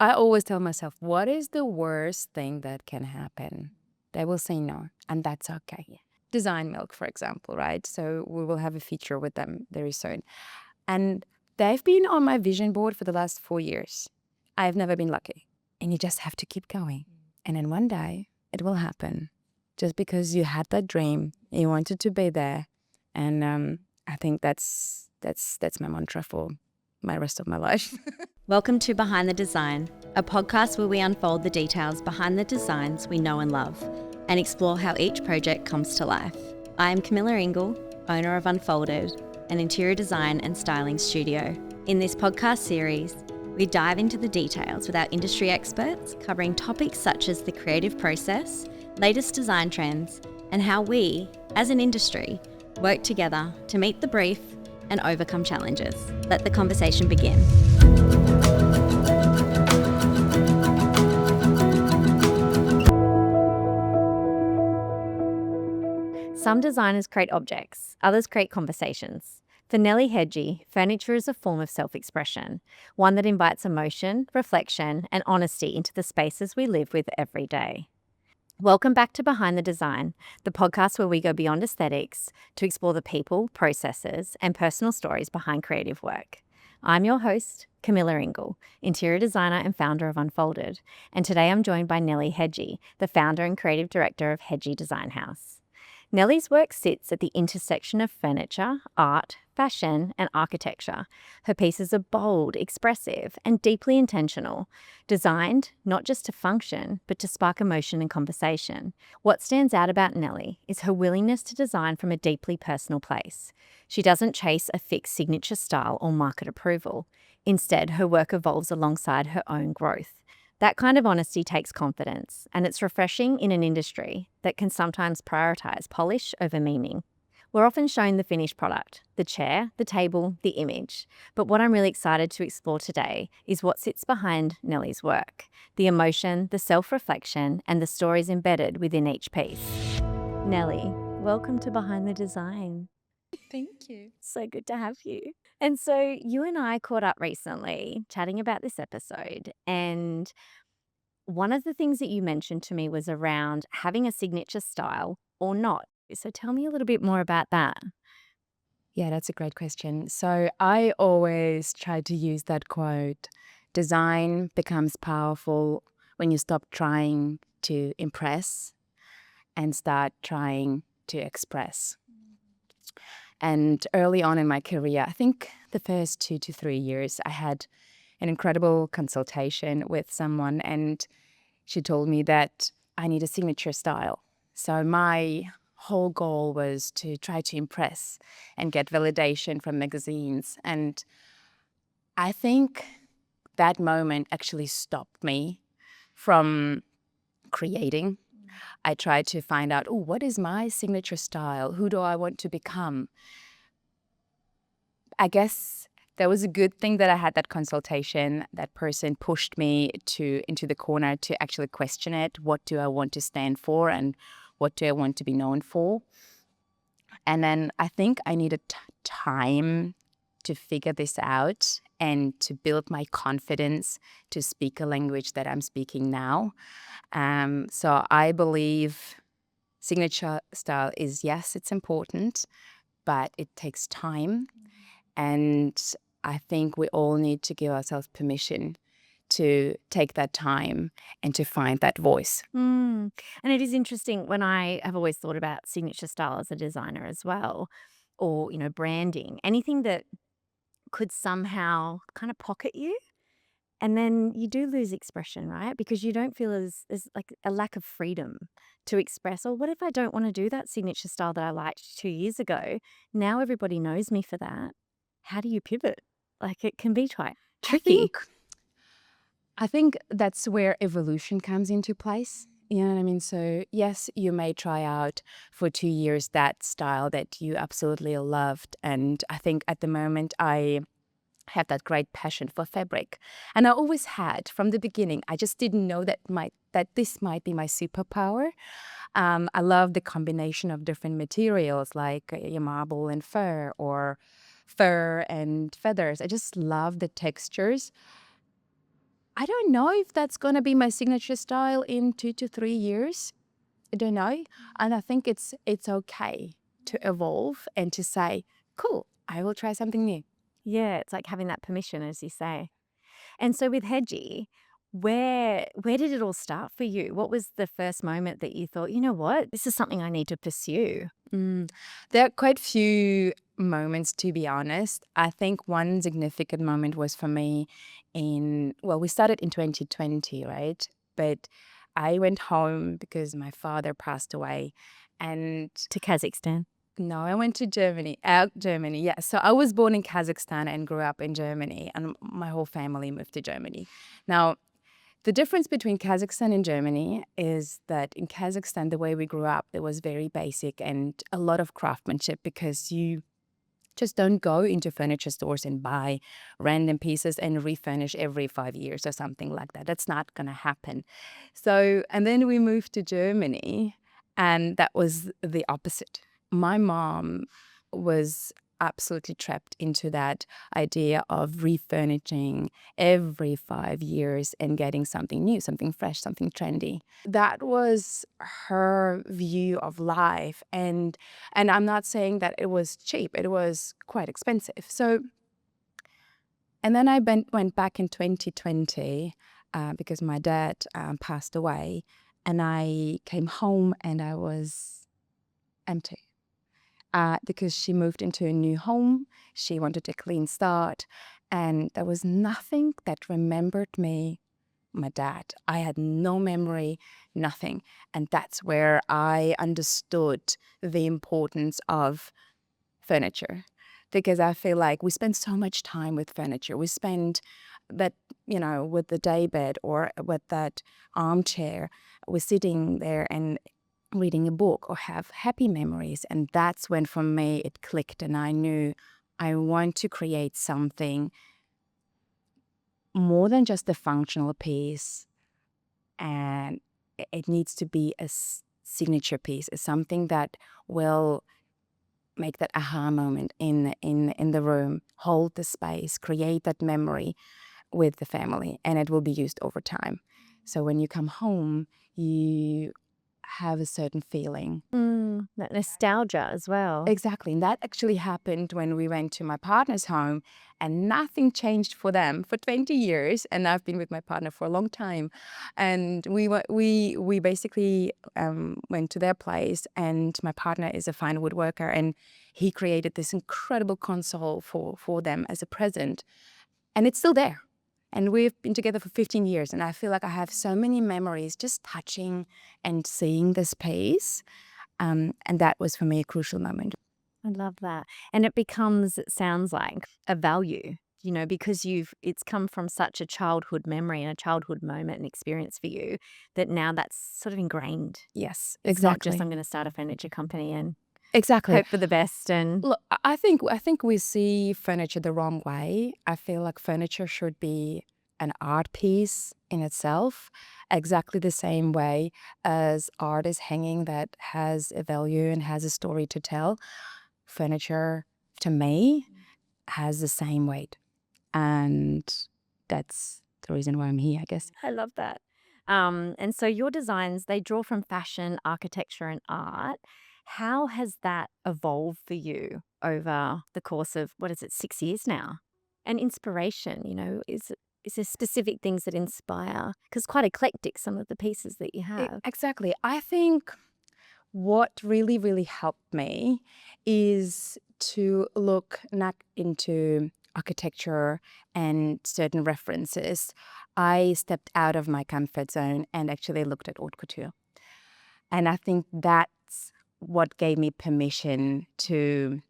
I always tell myself, what is the worst thing that can happen? They will say no, and that's okay. Yeah. Design Milk, for example, right? So we will have a feature with them very soon. And they've been on my vision board for the last 4 years. I've never been lucky. And you just have to keep going. And then one day it will happen just because you had that dream, you wanted to be there. And I think that's my mantra for my rest of my life. Welcome to Behind the Design, a podcast where we unfold the details behind the designs we know and love and explore how each project comes to life. I am Camilla Ingall, owner of Unfolded, an interior design and styling studio. In this podcast series, we dive into the details with our industry experts, covering topics such as the creative process, latest design trends, and how we, as an industry, work together to meet the brief and overcome challenges. Let the conversation begin. Some designers create objects, others create conversations. For Nelli Hegi, furniture is a form of self-expression, one that invites emotion, reflection, and honesty into the spaces we live with every day. Welcome back to Behind the Design, the podcast where we go beyond aesthetics to explore the people, processes, and personal stories behind creative work. I'm your host, Camilla Ingall, interior designer and founder of Unfolded, and today I'm joined by Nelli Hegi, the founder and creative director of Hegi Design House. Nelli's work sits at the intersection of furniture, art, fashion, and architecture. Her pieces are bold, expressive, and deeply intentional, designed not just to function, but to spark emotion and conversation. What stands out about Nelli is her willingness to design from a deeply personal place. She doesn't chase a fixed signature style or market approval. Instead, her work evolves alongside her own growth. That kind of honesty takes confidence, and it's refreshing in an industry that can sometimes prioritize polish over meaning. We're often shown the finished product, the chair, the table, the image. But what I'm really excited to explore today is what sits behind Nelli's work, the emotion, the self-reflection, and the stories embedded within each piece. Nelli, welcome to Behind the Design. Thank you. So good to have you. And so you and I caught up recently chatting about this episode, and one of the things that you mentioned to me was around having a signature style or not. So tell me a little bit more about that. Yeah, that's a great question. So I always try to use that quote, design becomes powerful when you stop trying to impress and start trying to express. And early on in my career, I think the first 2 to 3 years, I had an incredible consultation with someone, and she told me that I need a signature style. So my whole goal was to try to impress and get validation from magazines. And I think that moment actually stopped me from creating. I tried to find out, oh, what is my signature style? Who do I want to become? I guess that was a good thing that I had that consultation. That person pushed me into the corner to actually question it. What do I want to stand for and what do I want to be known for? And then I think I needed time to figure this out and to build my confidence to speak a language that I'm speaking now. So I believe signature style is, yes, it's important, but it takes time. And I think we all need to give ourselves permission to take that time and to find that voice. And it is interesting when I have always thought about signature style as a designer as well, or, branding, anything that could somehow kind of pocket you. And then you do lose expression, right? Because you don't feel as like a lack of freedom to express, or what if I don't want to do that signature style that I liked 2 years ago? Now everybody knows me for that. How do you pivot? Like it can be quite tricky. I think that's where evolution comes into place. You know what I mean? So yes, you may try out for 2 years that style that you absolutely loved. And I think at the moment I have that great passion for fabric. And I always had from the beginning. I just didn't know that this might be my superpower. I love the combination of different materials like marble and fur or fur and feathers. I just love the textures. I don't know if that's going to be my signature style in 2 to 3 years. I don't know. And I think it's okay to evolve and to say, cool, I will try something new. Yeah, it's like having that permission, as you say. And so with Hegi, where did it all start for you? What was the first moment that you thought, you know what, this is something I need to pursue? There are quite few moments, to be honest. I think one significant moment was for me we started in 2020, right? But I went home because my father passed away. And To Kazakhstan. no, I went to Germany, Germany, yeah. So I was born in Kazakhstan and grew up in Germany, and my whole family moved to Germany. Now, the difference between Kazakhstan and Germany is that in Kazakhstan, the way we grew up, it was very basic and a lot of craftsmanship, because you just don't go into furniture stores and buy random pieces and refurnish every 5 years or something like that. That's not going to happen. So, and then we moved to Germany, and that was the opposite. My mom was absolutely trapped into that idea of refurnishing every 5 years and getting something new, something fresh, something trendy. That was her view of life. And I'm not saying that it was cheap, it was quite expensive. So, and then I went back in 2020 because my dad passed away, and I came home and I was empty. Because she moved into a new home. She wanted a clean start. And there was nothing that remembered me, my dad. I had no memory, nothing. And that's where I understood the importance of furniture. Because I feel like we spend so much time with furniture. We spend that, with the daybed or with that armchair. We're sitting there and reading a book or have happy memories. And that's when for me it clicked, and I knew I want to create something more than just a functional piece, and it needs to be a signature piece. It's something that will make that aha moment in the room, hold the space, create that memory with the family, and it will be used over time. So when you come home, you have a certain feeling. That nostalgia as well. Exactly. And that actually happened when we went to my partner's home, and nothing changed for them for 20 years. And I've been with my partner for a long time. And we basically went to their place, and my partner is a fine woodworker, and he created this incredible console for them as a present. And it's still there. And we've been together for 15 years. And I feel like I have so many memories just touching and seeing this piece. And that was for me a crucial moment. I love that. And it becomes, it sounds like, a value, because it's come from such a childhood memory and a childhood moment and experience for you that now that's sort of ingrained. Yes, It's not just exactly. I'm going to start a furniture company and Exactly. hope for the best. And Look, I think we see furniture the wrong way. I feel like furniture should be an art piece in itself, exactly the same way as art is hanging that has a value and has a story to tell. Furniture, to me, has the same weight. And that's the reason why I'm here, I guess. I love that. And so your designs, they draw from fashion, architecture, and art. How has that evolved for you over the course of, 6 years now? And inspiration, is there specific things that inspire? Because quite eclectic, some of the pieces that you have. Exactly. I think what really, really helped me is to look not into architecture and certain references. I stepped out of my comfort zone and actually looked at haute couture. And I think that's what gave me permission to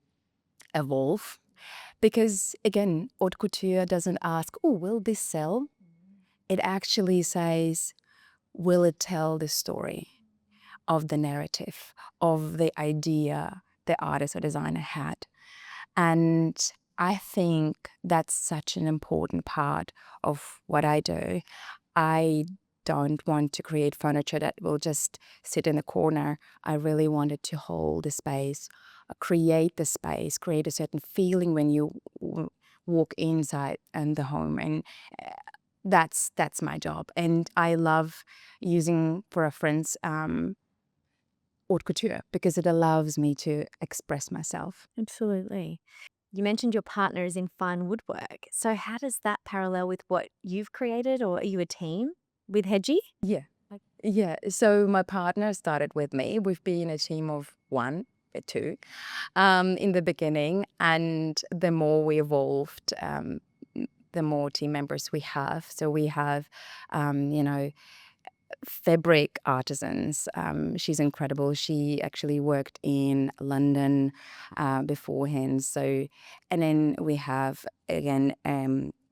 evolve. Because again, haute couture doesn't ask, oh, will this sell? It actually says, will it tell the story of the narrative, of the idea the artist or designer had? And I think that's such an important part of what I do. I don't want to create furniture that will just sit in a corner. I really wanted to hold the space, create the space, create a certain feeling when you walk inside and the home. And that's my job. And I love using, for reference, haute couture because it allows me to express myself. Absolutely. You mentioned your partner is in fine woodwork. So how does that parallel with what you've created, or are you a team with Hegi? Yeah. Yeah. So my partner started with me. We've been a team of one, two, in the beginning. And the more we evolved, the more team members we have. So we have, you know, fabric artisans. She's incredible. She actually worked in London beforehand. So, and then we have again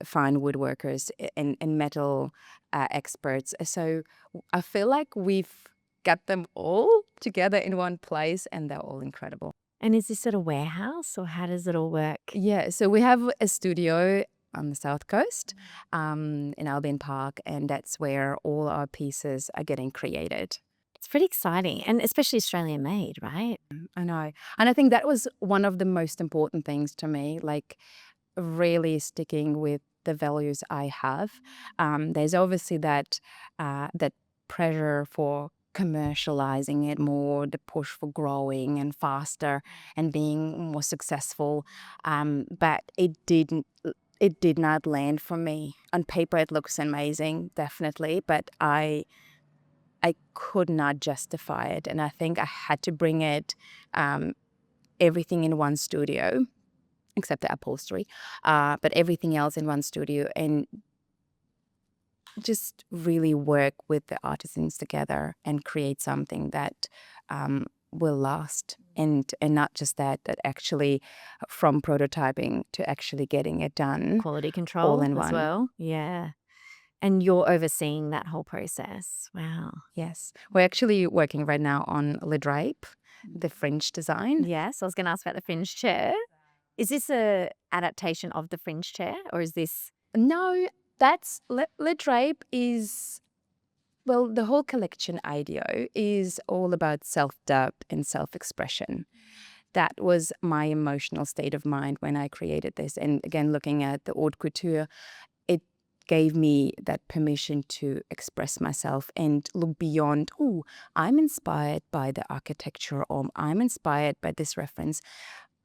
fine woodworkers and metal experts. So I feel like we've got them all together in one place, and they're all incredible. And is this at a warehouse, or how does it all work? Yeah, so we have a studio on the south coast in Albion Park, and that's where all our pieces are getting created. It's pretty exciting, and especially Australian made, right? I know. And I think that was one of the most important things to me, like really sticking with the values I have. There's obviously that pressure for commercializing it more, the push for growing and faster and being more successful. But it did not land for me. On paper, it looks amazing, definitely, but I could not justify it, and I think I had to bring it everything in one studio, except the upholstery, but everything else in one studio, and just really work with the artisans together and create something that will last. And not just that actually from prototyping to actually getting it done. Quality control all in as one. well. Yeah. And you're overseeing that whole process. Wow. Yes. We're actually working right now on Le Drape, the French design. Yes, I was going to ask about the fringe chair. Is this a adaptation of the fringe chair, or is this? No, that's Le Drape is, well, the whole collection idea is all about self-doubt and self-expression. That was my emotional state of mind when I created this. And again, looking at the haute couture, it gave me that permission to express myself and look beyond, oh, I'm inspired by the architecture, or I'm inspired by this reference.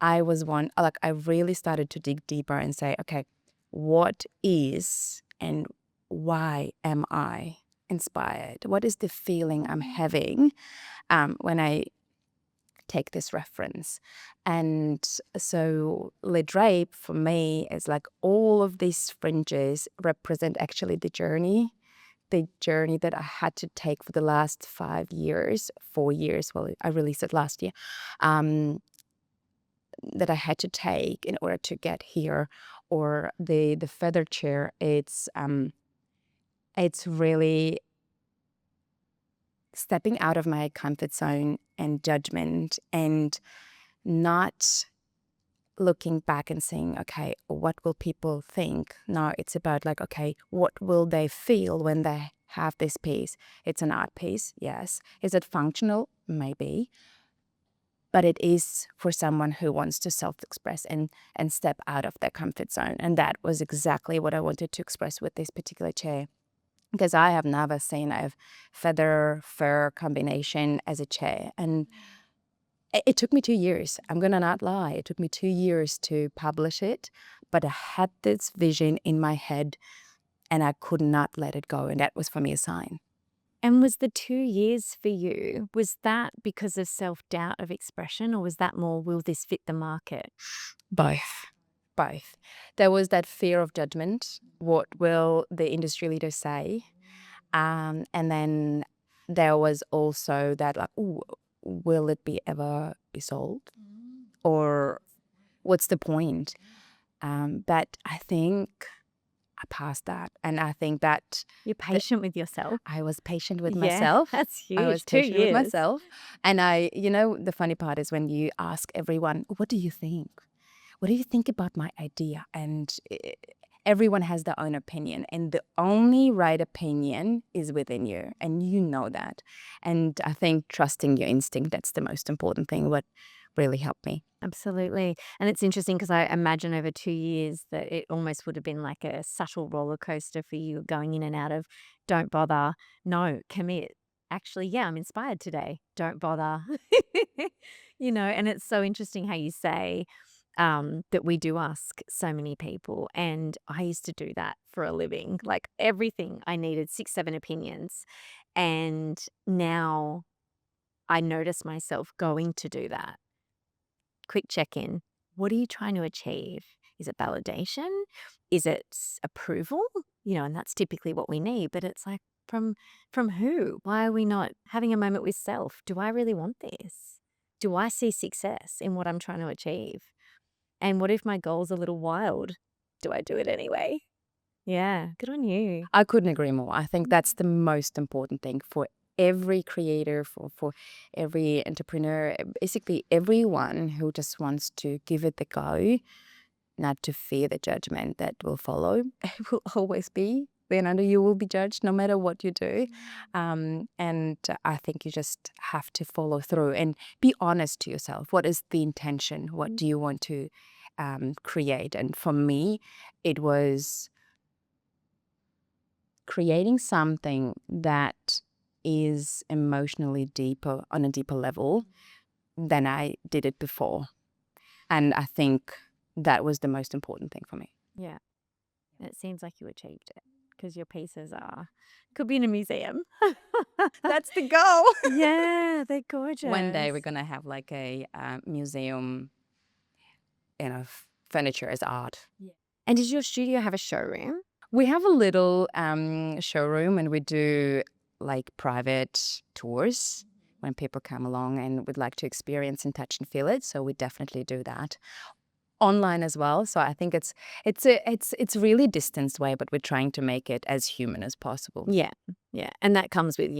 I really started to dig deeper and say, okay, what is and why am I inspired? What is the feeling I'm having when I take this reference? And so Le Drape for me is like all of these fringes represent actually the journey that I had to take for the last 4 years. Well, I released it last year. That I had to take in order to get here. Or the feather chair, it's really stepping out of my comfort zone and judgment, and not looking back and saying, okay, what will people think? No, it's about like, okay, what will they feel when they have this piece? It's an art piece, yes. Is it functional? Maybe. But it is for someone who wants to self-express and step out of their comfort zone. And that was exactly what I wanted to express with this particular chair. Because I have never seen a feather-fur combination as a chair. And it took me 2 years. I'm going to not lie. It took me 2 years to publish it. But I had this vision in my head, and I could not let it go. And that was for me a sign. And was the 2 years for you, was that because of self-doubt of expression, or was that more, will this fit the market? Both. There was that fear of judgment. What will the industry leaders say? And then there was also that like, ooh, will it ever be sold? Or what's the point? But I think I passed that. And I think that You're patient with yourself. I was patient with Yeah, myself. that's huge. I was 2 patient with years. myself. And the funny part is when you ask everyone, what do you think? What do you think about my idea? And everyone has their own opinion. And the only right opinion is within you. And you know that. And I think trusting your instinct, that's the most important thing. really helped me. Absolutely. And it's interesting because I imagine over 2 years that it almost would have been like a subtle roller coaster for you going in and out of don't bother, no, commit. Actually, yeah, I'm inspired today. Don't bother. And it's so interesting how you say that we do ask so many people. And I used to do that for a living. Like everything I needed 6, 7 opinions. And now I notice myself going to do that. Quick check-in. What are you trying to achieve? Is it validation? Is it approval? And that's typically what we need, but it's like from who? Why are we not having a moment with self? Do I really want this? Do I see success in what I'm trying to achieve? And what if my goal's a little wild? Do I do it anyway? Yeah, good on you. I couldn't agree more. I think that's the most important thing for every creator, for every entrepreneur, basically everyone who just wants to give it the go, not to fear the judgment that will follow. It will always be. You will be judged no matter what you do. And I think you just have to follow through and be honest to yourself. What is the intention? What do you want to create? And for me, it was creating something that is emotionally deeper, on a deeper level than I did it before. And I think that was the most important thing for me. Yeah. And it seems like you achieved it because your pieces could be in a museum. That's the goal. Yeah, they're gorgeous. One day we're going to have like a museum, furniture as art. Yeah. And does your studio have a showroom? We have a little showroom, and we do like private tours when people come along and would like to experience and touch and feel it. So we definitely do that online as well. So I think it's really distanced way, but we're trying to make it as human as possible. Yeah, yeah, and that comes with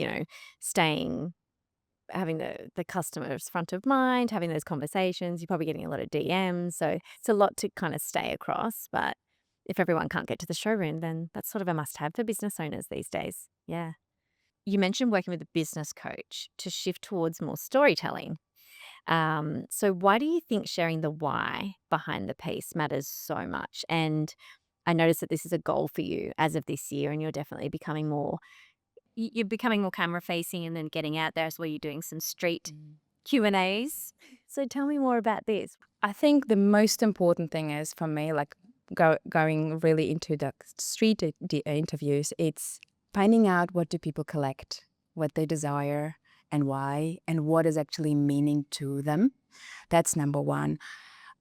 having the customers front of mind, having those conversations. You're probably getting a lot of DMs, so it's a lot to kind of stay across. But if everyone can't get to the showroom, then that's sort of a must-have for business owners these days. Yeah. You mentioned working with a business coach to shift towards more storytelling. So why do you think sharing the why behind the piece matters so much? And I noticed that this is a goal for you as of this year, and you're definitely becoming more camera facing and then getting out there as well. You're doing some street Q&As. So tell me more about this. I think the most important thing is for me, like going really into the street interviews, it's finding out what do people collect, what they desire, and why, and what is actually meaning to them. That's number one.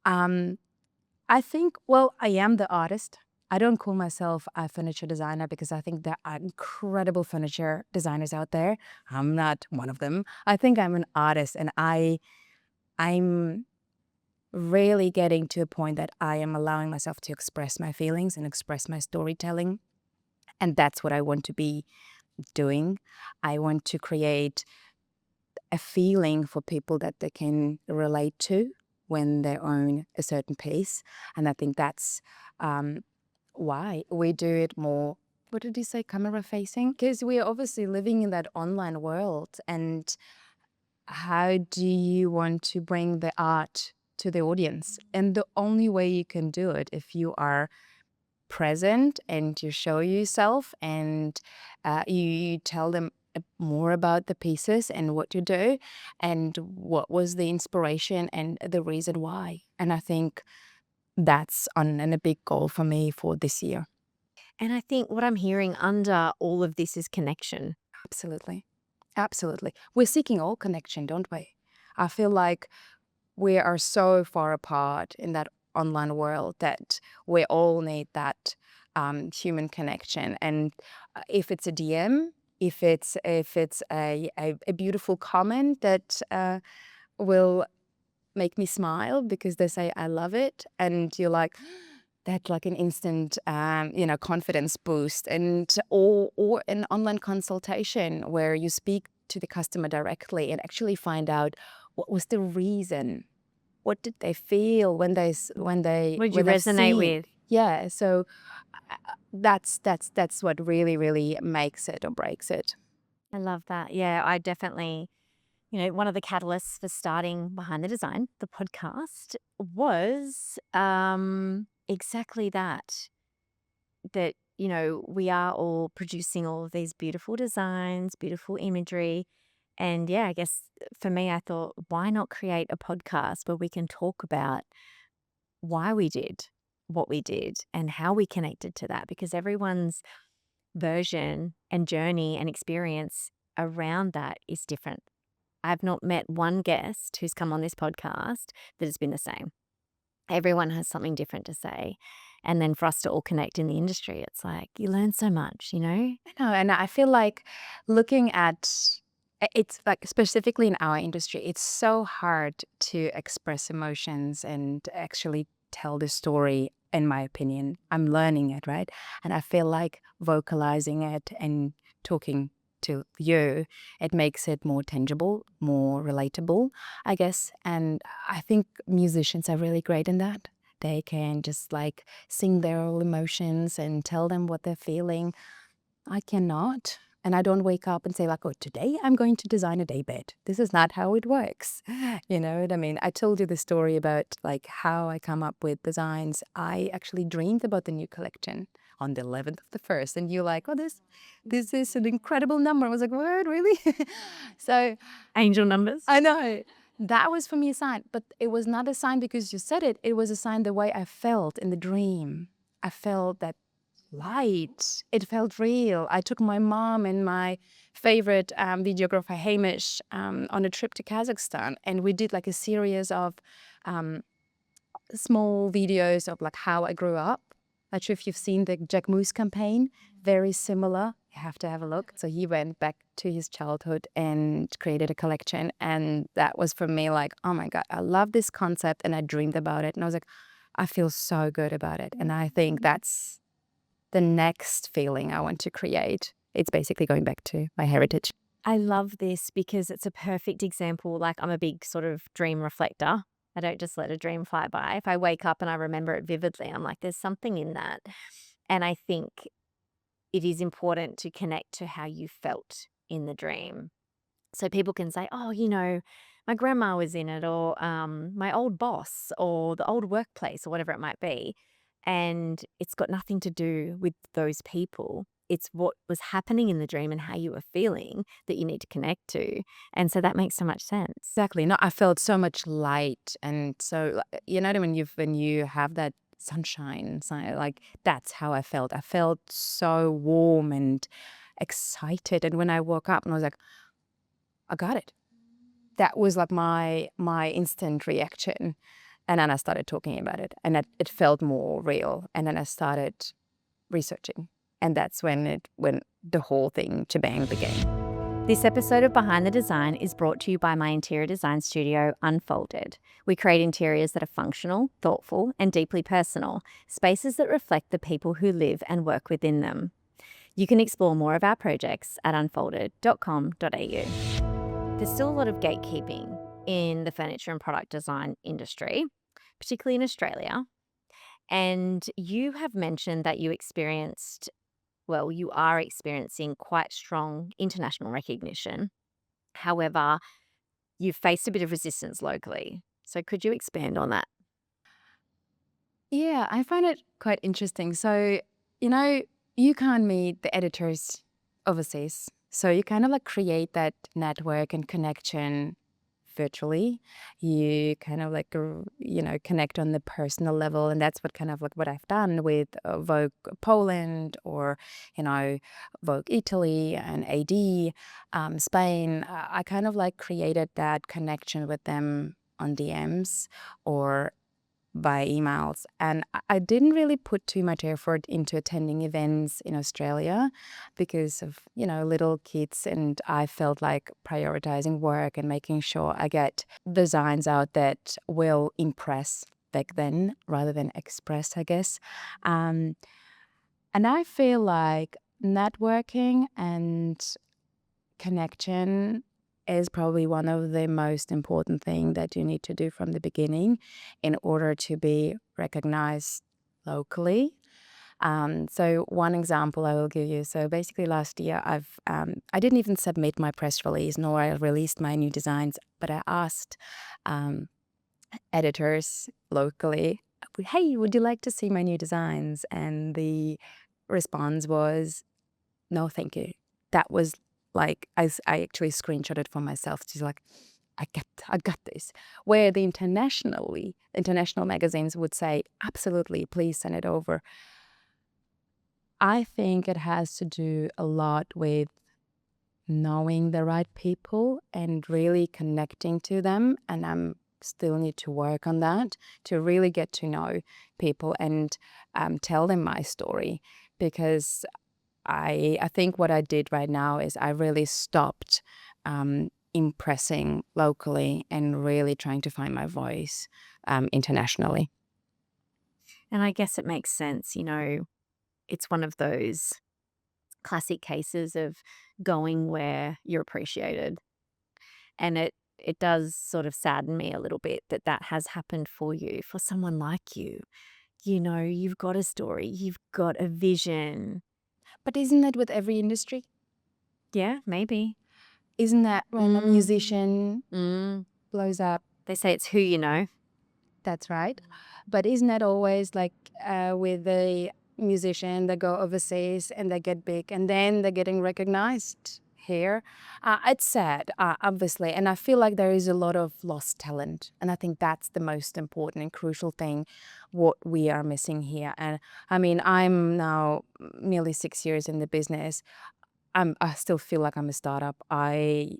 I think, I am the artist. I don't call myself a furniture designer because I think there are incredible furniture designers out there. I'm not one of them. I think I'm an artist, and I'm really getting to a point that I am allowing myself to express my feelings and express my storytelling. And that's what I want to be doing. I want to create a feeling for people that they can relate to when they own a certain piece. And I think that's why we do it more, what did you say, camera facing? Because we are obviously living in that online world. And how do you want to bring the art to the audience? And the only way you can do it if you are present and you show yourself and you tell them more about the pieces and what you do and what was the inspiration and the reason why. And I think that's a big goal for me for this year. And I think what I'm hearing under all of this is connection. Absolutely. Absolutely. We're seeking all connection, don't we? I feel like we are so far apart in that online world that we all need that human connection. And if it's a DM, if it's a beautiful comment that will make me smile because they say I love it, and you're like, that's like an instant confidence boost. And or an online consultation where you speak to the customer directly and actually find out what was the reason. What did they feel when they What did you resonate with? Yeah, so that's what really makes it or breaks it. I love that. Yeah, I definitely one of the catalysts for starting Behind the Design, the podcast, was exactly that. That, we are all producing all of these beautiful designs, beautiful imagery. And yeah, I guess for me, I thought, why not create a podcast where we can talk about why we did what we did and how we connected to that? Because everyone's version and journey and experience around that is different. I've not met one guest who's come on this podcast that has been the same. Everyone has something different to say. And then for us to all connect in the industry, it's like you learn so much, I know, and I feel like looking at it's like specifically in our industry, it's so hard to express emotions and actually tell the story. In my opinion, I'm learning it, right? And I feel like vocalizing it and talking to you, it makes it more tangible, more relatable, I guess. And I think musicians are really great in that. They can just like sing their own emotions and tell them what they're feeling. I cannot. And I don't wake up and say like, oh, today I'm going to design a daybed. This is not how it works. You know what I mean? I told you the story about like how I come up with designs. I actually dreamed about the new collection on the 11th of the 1st. And you're like, oh, this is an incredible number. I was like, what, really? So angel numbers. I know. That was for me a sign, but it was not a sign because you said it. It was a sign the way I felt in the dream. I felt that light. It felt real. I took my mom and my favorite videographer, Hamish, on a trip to Kazakhstan. And we did like a series of small videos of like how I grew up. Not sure if you've seen the Jack Moose campaign. Very similar. You have to have a look. So he went back to his childhood and created a collection. And that was for me like, oh my God, I love this concept. And I dreamed about it. And I was like, I feel so good about it. And I think that's the next feeling I want to create. It's basically going back to my heritage. I love this because it's a perfect example. Like, I'm a big sort of dream reflector. I don't just let a dream fly by. If I wake up and I remember it vividly, I'm like, there's something in that. And I think it is important to connect to how you felt in the dream. So people can say, oh, my grandma was in it, or my old boss, or the old workplace, or whatever it might be. And it's got nothing to do with those people. It's what was happening in the dream and how you were feeling that you need to connect to. And so that makes so much sense. Exactly. No, I felt so much light. And so, you know, when you have that sunshine, like that's how I felt. I felt so warm and excited. And when I woke up and I was like, I got it. That was like my instant reaction. And then I started talking about it and it felt more real. And then I started researching. And that's when the whole thing shebang began. This episode of Behind the Design is brought to you by my interior design studio, Unfolded. We create interiors that are functional, thoughtful, and deeply personal, spaces that reflect the people who live and work within them. You can explore more of our projects at unfolded.com.au. There's still a lot of gatekeeping in the furniture and product design industry, particularly in Australia. And you have mentioned that you are experiencing quite strong international recognition. However, you've faced a bit of resistance locally. So could you expand on that? Yeah, I find it quite interesting. So, you can't meet the editors overseas. So you kind of like create that network and connection virtually. You kind of like, connect on the personal level. And that's what kind of like what I've done with Vogue Poland or, Vogue Italy and AD, Spain. I kind of like created that connection with them on DMs or by emails. And I didn't really put too much effort into attending events in Australia because of, little kids. And I felt like prioritizing work and making sure I get designs out that will impress back then rather than express, I guess. And I feel like networking and connection is probably one of the most important thing that you need to do from the beginning in order to be recognized locally. So one example I will give you. So basically last year I didn't even submit my press release nor I released my new designs, but I asked editors locally, hey, would you like to see my new designs? And the response was, no, thank you. That was like, I actually screenshotted for myself. She's like, I got this. Where the international magazines would say, absolutely, please send it over. I think it has to do a lot with knowing the right people and really connecting to them. And I'm still need to work on that to really get to know people and tell them my story, because I think what I did right now is I really stopped impressing locally and really trying to find my voice internationally. And I guess it makes sense, it's one of those classic cases of going where you're appreciated. And it does sort of sadden me a little bit that that has happened for you, for someone like you. You've got a story, you've got a vision. But isn't that with every industry? Yeah, maybe. Isn't that when a musician Mm. blows up? They say it's who you know. That's right. But isn't that always like with a musician that go overseas and they get big and then they're getting recognized here? It's sad, obviously. And I feel like there is a lot of lost talent. And I think that's the most important and crucial thing what we are missing here. And I mean, I'm now nearly 6 years in the business. I still feel like I'm a startup. I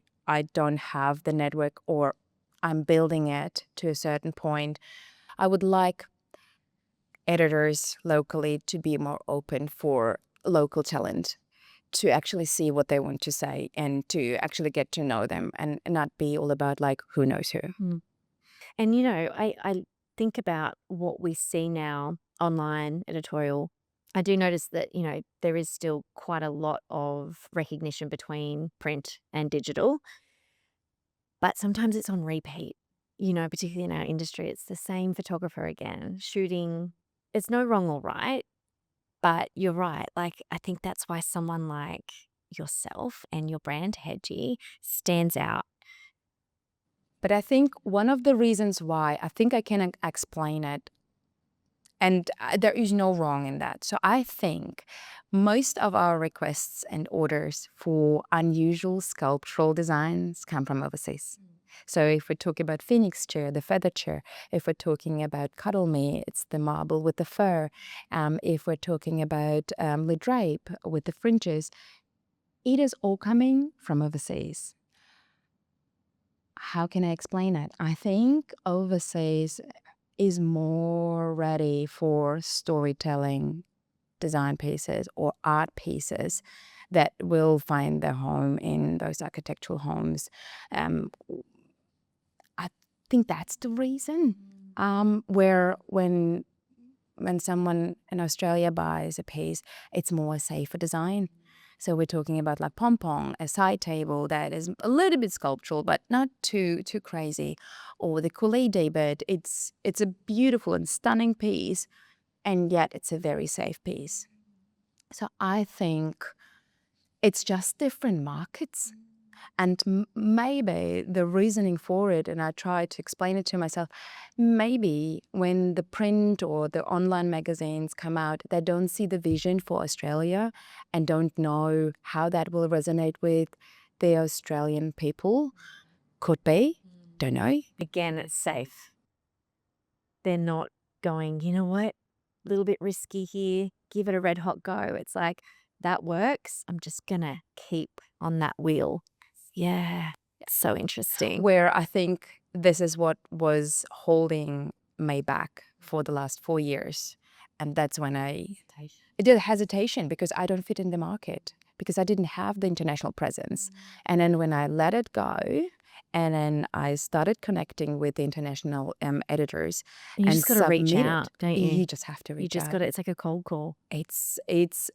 don't have the network, or I'm building it to a certain point. I would like editors locally to be more open for local talent, to actually see what they want to say and to actually get to know them and not be all about like who knows who. And, I think about what we see now online editorial. I do notice that, there is still quite a lot of recognition between print and digital, but sometimes it's on repeat, particularly in our industry. It's the same photographer again, shooting. It's no wrong or right, but you're right. Like, I think that's why someone like yourself and your brand, Hegi, stands out. But I think one of the reasons why, I think I can explain it, and there is no wrong in that. So I think most of our requests and orders for unusual sculptural designs come from overseas. So if we're talking about phoenix chair, the feather chair, if we're talking about cuddle me, it's the marble with the fur. If we're talking about Le Drape with the fringes, it is all coming from overseas. How can I explain it? I think overseas is more ready for storytelling design pieces or art pieces that will find their home in those architectural homes. I think that's the reason. Where when someone in Australia buys a piece, it's more safer design. So we're talking about like pom-pom, a side table that is a little bit sculptural, but not too crazy. Or the Kool-Aid bed, it's a beautiful and stunning piece, and yet it's a very safe piece. So I think it's just different markets. And maybe the reasoning for it, and I try to explain it to myself, maybe when the print or the online magazines come out, they don't see the vision for Australia and don't know how that will resonate with the Australian people. Could be, don't know. Again, it's safe. They're not going, you know what, a little bit risky here, give it a red hot go. It's like, that works. I'm just going to keep on that wheel. Yeah, it's so interesting. Where I think this is what was holding me back for the last 4 years. And that's when I did hesitation, because I don't fit in the market, because I didn't have the international presence. And then when I let it go, and then I started connecting with the international editors, You and just got to reach submitted. out, don't you? You just have to reach You just out. got to, it's like a cold call. It's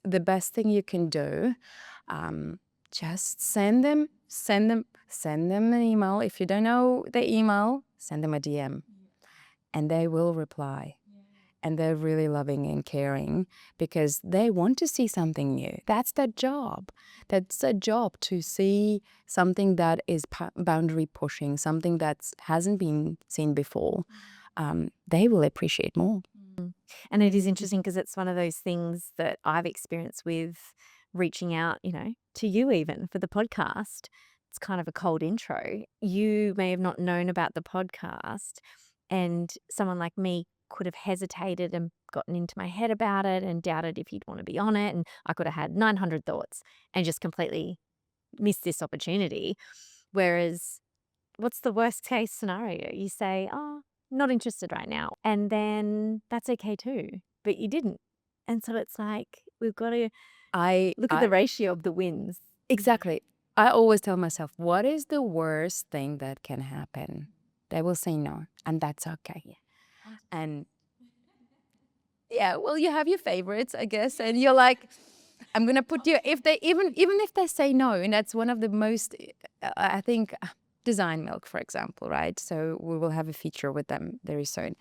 the best thing you can do. Just send them an email. If you don't know the email, send them a DM, and they will reply. and they're really loving and caring because they want to see something new. That's their job. That's their job, to see something that is boundary pushing, something that hasn't been seen before. They will appreciate more. And it is interesting because it's one of those things that I've experienced with reaching out, to you even for the podcast. It's kind of a cold intro. You may have not known about the podcast, and someone like me could have hesitated and gotten into my head about it and doubted if you'd want to be on it. And I could have had 900 thoughts and just completely missed this opportunity. Whereas, what's the worst case scenario? You say, oh, not interested right now. And then that's okay too. But you didn't. And so it's like, we've got to look at the ratio of the wins. Exactly. I always tell myself, what is the worst thing that can happen? They will say no, and that's okay. Yeah. And yeah, well, you have your favorites, I guess, and you're like, I'm gonna put you, if they even if they say no, and that's one of the most, I think, Design Milk, for example, right? So we will have a feature with them very soon,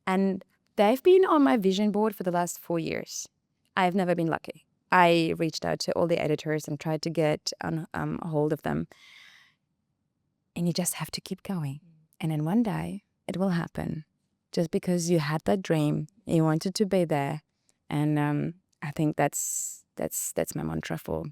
and they've been on my vision board for the last 4 years. I've never been lucky. I reached out to all the editors and tried to get on a hold of them, and you just have to keep going. And then one day it will happen, just because you had that dream, you wanted to be there, and I think that's my mantra for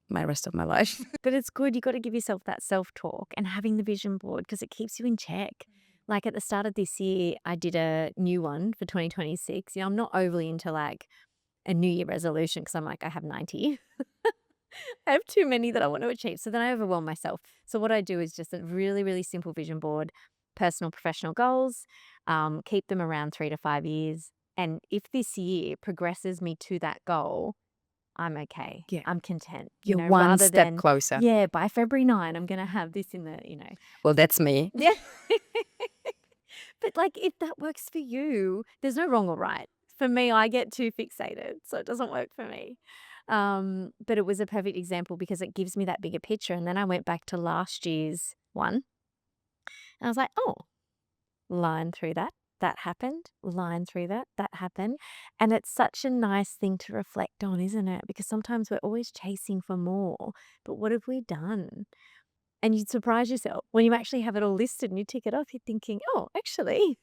my rest of my life. But it's good. You got to give yourself that self-talk and having the vision board because it keeps you in check. Like at the start of this year, I did a new one for 2026. I'm not overly into like a New Year resolution because I'm like, I have 90. I have too many that I want to achieve. So then I overwhelm myself. So what I do is just a really, really simple vision board, personal, professional goals, keep them around 3 to 5 years. And if this year progresses me to that goal, I'm okay. Yeah. I'm content. You're one rather step than, closer. yeah, by February 9, I'm going to have this in the, Well, that's me. Yeah. But like, if that works for you, there's no wrong or right. For me, I get too fixated, so it doesn't work for me. But it was a perfect example because it gives me that bigger picture. And then I went back to last year's one, and I was like, oh, line through that. That happened, line through that happened. And it's such a nice thing to reflect on, isn't it? Because sometimes we're always chasing for more, but what have we done? And you'd surprise yourself when you actually have it all listed and you tick it off, you're thinking, oh, actually.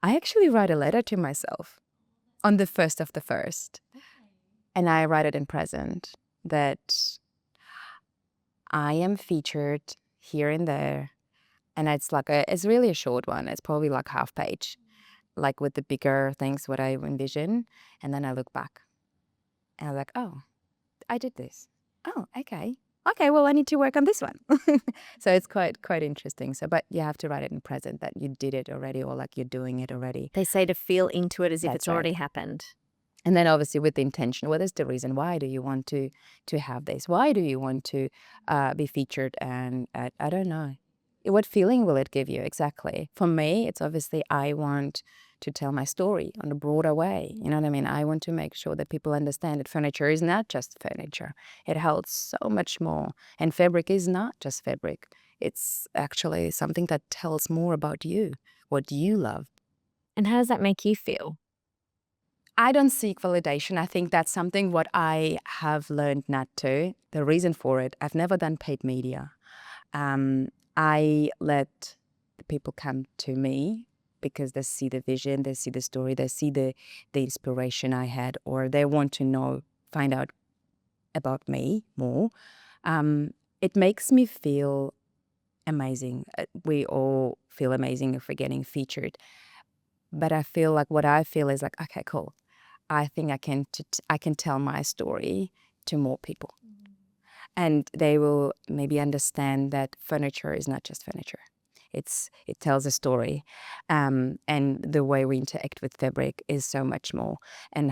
I actually write a letter to myself on the 1st of the 1st. And I write it in present that I am featured here and there. And it's like it's really a short one. It's probably like half page, like with the bigger things, what I envision. And then I look back and I'm like, oh, I did this. Oh, okay. Okay, well, I need to work on this one. So it's quite interesting. So, but you have to write it in present that you did it already, or like you're doing it already. They say to feel into it as if That's it's already right. happened. And then obviously with the intention, what is the reason? Why do you want to have this? Why do you want to be featured? And I don't know. What feeling will it give you exactly? For me, it's obviously I want to tell my story on a broader way. You know what I mean? I want to make sure that people understand that furniture is not just furniture. It holds so much more. And fabric is not just fabric. It's actually something that tells more about you, what you love. And how does that make you feel? I don't seek validation. I think that's something what I have learned not to. The reason for it, I've never done paid media. I let the people come to me because they see the vision, they see the story, they see the inspiration I had, or they want to find out about me more. It makes me feel amazing. We all feel amazing if we're getting featured. But I feel like what I feel is like, okay, cool. I think I can tell my story to more people. And they will maybe understand that furniture is not just furniture. It tells a story. And the way we interact with fabric is so much more. And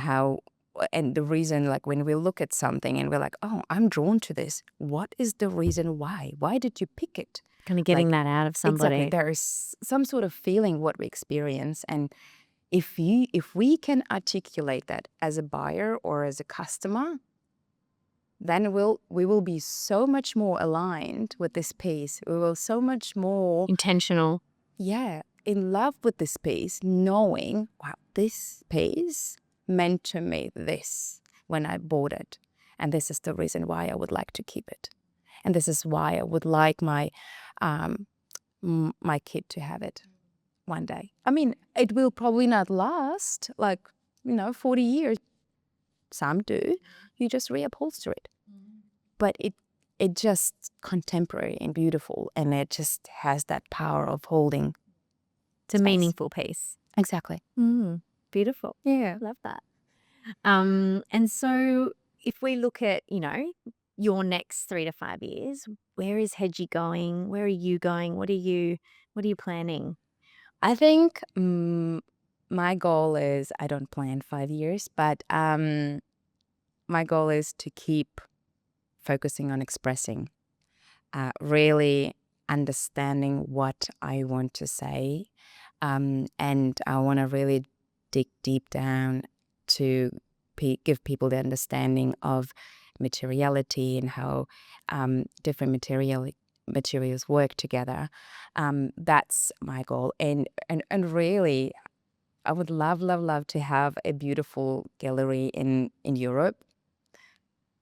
the reason, like when we look at something and we're like, oh, I'm drawn to this. What is the reason why? Why did you pick it? Kind of getting that out of somebody. Exactly. There is some sort of feeling what we experience. And if we can articulate that as a buyer or as a customer, then we will be so much more aligned with this piece. We will so much more intentional. Yeah. in love with this piece, knowing, wow, this piece meant to me this when I bought it. And this is the reason why I would like to keep it. And this is why I would like my my kid to have it one day. I mean, it will probably not last 40 years. Some do. You just reupholster it. But it just contemporary and beautiful, and it just has that power of holding. It's a space. meaningful piece. Exactly. Beautiful. Yeah. Love that. And so if we look at, your next 3 to 5 years, where is Hegi going? Where are you going? What are you planning? I think my goal is, I don't plan 5 years, but my goal is to keep focusing on expressing, really understanding what I want to say. And I want to really dig deep down to give people the understanding of materiality and how different materials work together. That's my goal. And really, I would love to have a beautiful gallery in Europe.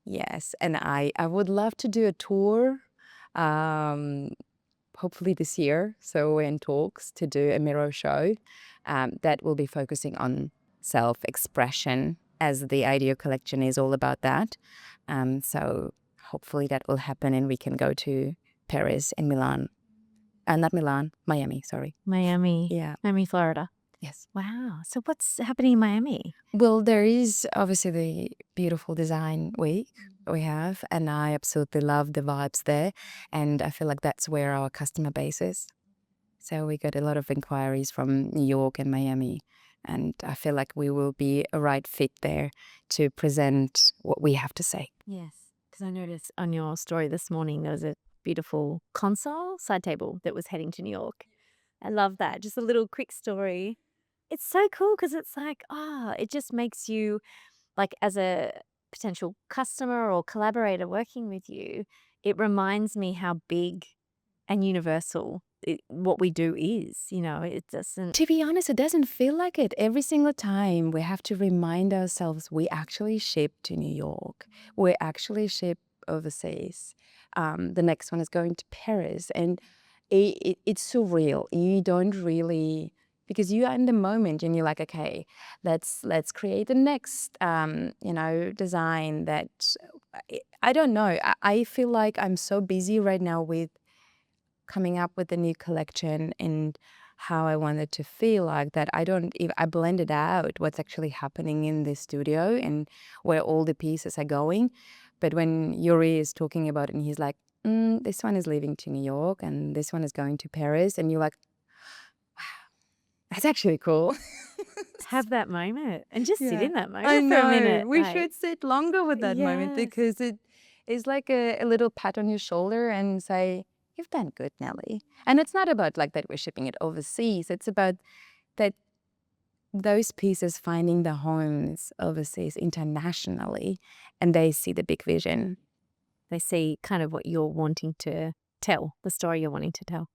Yes, and I would love to do a tour, hopefully this year. So we're in talks to do a mirror show that will be focusing on self-expression, as the Idea collection is all about that. So hopefully that will happen and we can go to Paris and Milan. Not Milan, Miami, sorry. Miami. Yeah. Miami, Florida. Yes. Wow. So what's happening in Miami? Well, there is obviously the beautiful design week we have, and I absolutely love the vibes there. And I feel like that's where our customer base is. So we got a lot of inquiries from New York and Miami, and I feel like we will be a right fit there to present what we have to say. Yes. Because I noticed on your story this morning, there was a beautiful console side table that was heading to New York. I love that. Just a little quick story. It's so cool because it's like, it just makes you, like, as a potential customer or collaborator working with you, it reminds me how big and universal what we do is. It doesn't. To be honest, it doesn't feel like it. Every single time we have to remind ourselves we actually ship to New York. We actually ship overseas. The next one is going to Paris. And it's surreal. You don't really, because you are in the moment and you're like, okay, let's create the next design that I don't know. I feel like I'm so busy right now with coming up with a new collection and how I wanted to feel like that I blended out what's actually happening in the studio and where all the pieces are going. But when Yuri is talking about it and he's like, this one is leaving to New York and this one is going to Paris, and you're like, wow, that's actually cool. Have that moment and just sit Yeah. in that moment I for a know. minute. We like- should sit longer with that moment Yes. because it is like a little pat on your shoulder and say, you've done good, Nelly. And it's not about like that we're shipping it overseas. It's about that those pieces finding the homes overseas internationally, and they see the big vision. They see kind of what you're wanting to tell, the story you're wanting to tell.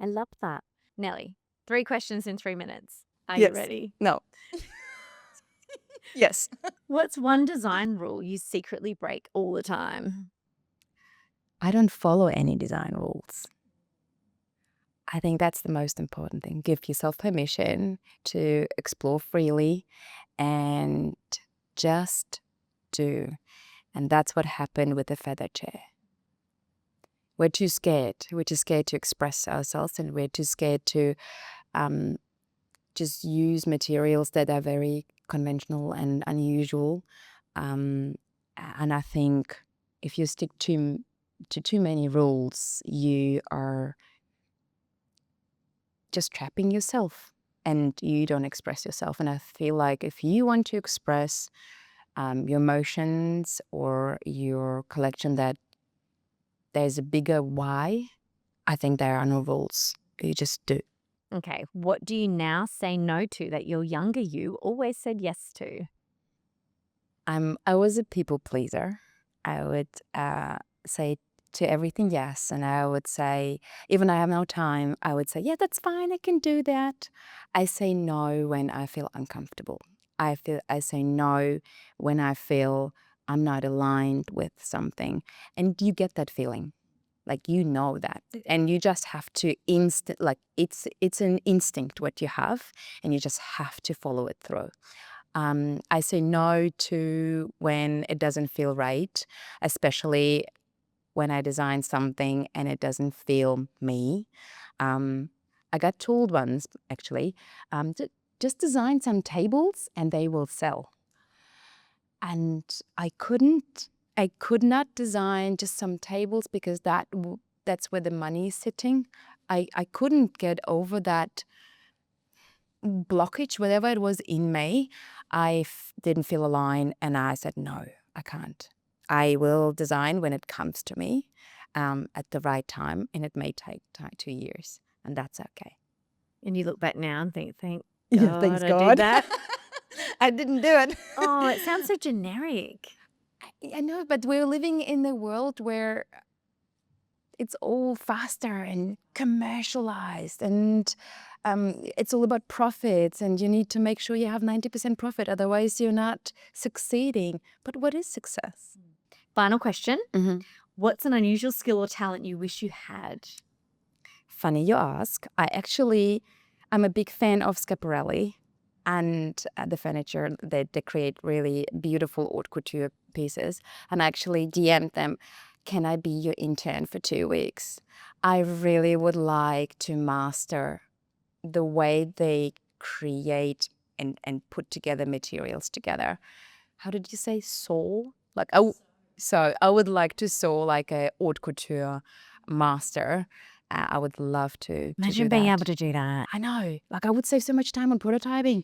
I love that. Nelly, 3 questions in 3 minutes. Are you Yes. ready? No. Yes. What's one design rule you secretly break all the time? I don't follow any design rules. I think that's the most important thing. Give yourself permission to explore freely and just do. And that's what happened with the feather chair. We're too scared. We're too scared to express ourselves, and we're too scared to just use materials that are very conventional and unusual. And I think if you stick to too many rules, you are just trapping yourself and you don't express yourself. And I feel like if you want to express your emotions or your collection, that there's a bigger why, I think there are no rules. You just do. Okay, what do you now say no to that your younger you always said yes to? I was a people pleaser. I would say to everything yes. And I would say, even I have no time, I would say, yeah, that's fine, I can do that. I say no when I feel uncomfortable. I say no when I feel I'm not aligned with something. And you get that feeling. Like, you know that. And you just have to it's an instinct what you have, and you just have to follow it through. I say no to when it doesn't feel right, especially when I design something and it doesn't feel me. I got told once, actually, just design some tables and they will sell. And I could not design just some tables because that's where the money is sitting. I couldn't get over that blockage, whatever it was in me. Didn't feel aligned, and I said, no, I can't. I will design when it comes to me at the right time, and it may take 2 years, and that's okay. And you look back now and think, thank Yeah, God thanks I God. did that. I didn't do it. Oh, it sounds so generic. I know, but we're living in a world where it's all faster and commercialized, and it's all about profits, and you need to make sure you have 90% profit, otherwise you're not succeeding. But what is success? Final question. Mhm. What's an unusual skill or talent you wish you had? Funny you ask. I'm a big fan of Schiaparelli and the furniture. They create really beautiful haute couture pieces. And I actually DM'd them, can I be your intern for 2 weeks? I really would like to master the way they create and put together materials together. How did you say, sew? So I would like to sew like a haute couture master. I would love to Imagine do being that. able to do that. I know. Like, I would save so much time on prototyping.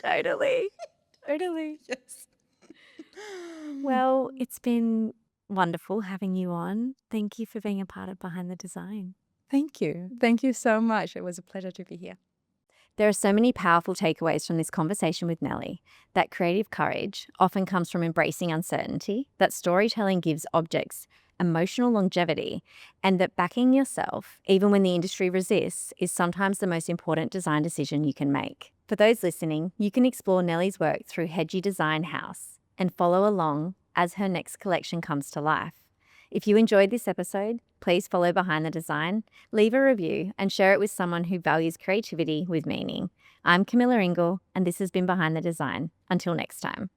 Totally. Totally. Yes. Well, it's been wonderful having you on. Thank you for being a part of Behind the Design. Thank you. Thank you so much. It was a pleasure to be here. There are so many powerful takeaways from this conversation with Nelli. That creative courage often comes from embracing uncertainty, that storytelling gives objects emotional longevity, and that backing yourself, even when the industry resists, is sometimes the most important design decision you can make. For those listening, you can explore Nelli's work through Hegi Design House and follow along as her next collection comes to life. If you enjoyed this episode, please follow Behind the Design, leave a review, and share it with someone who values creativity with meaning. I'm Camilla Ingall, and this has been Behind the Design. Until next time.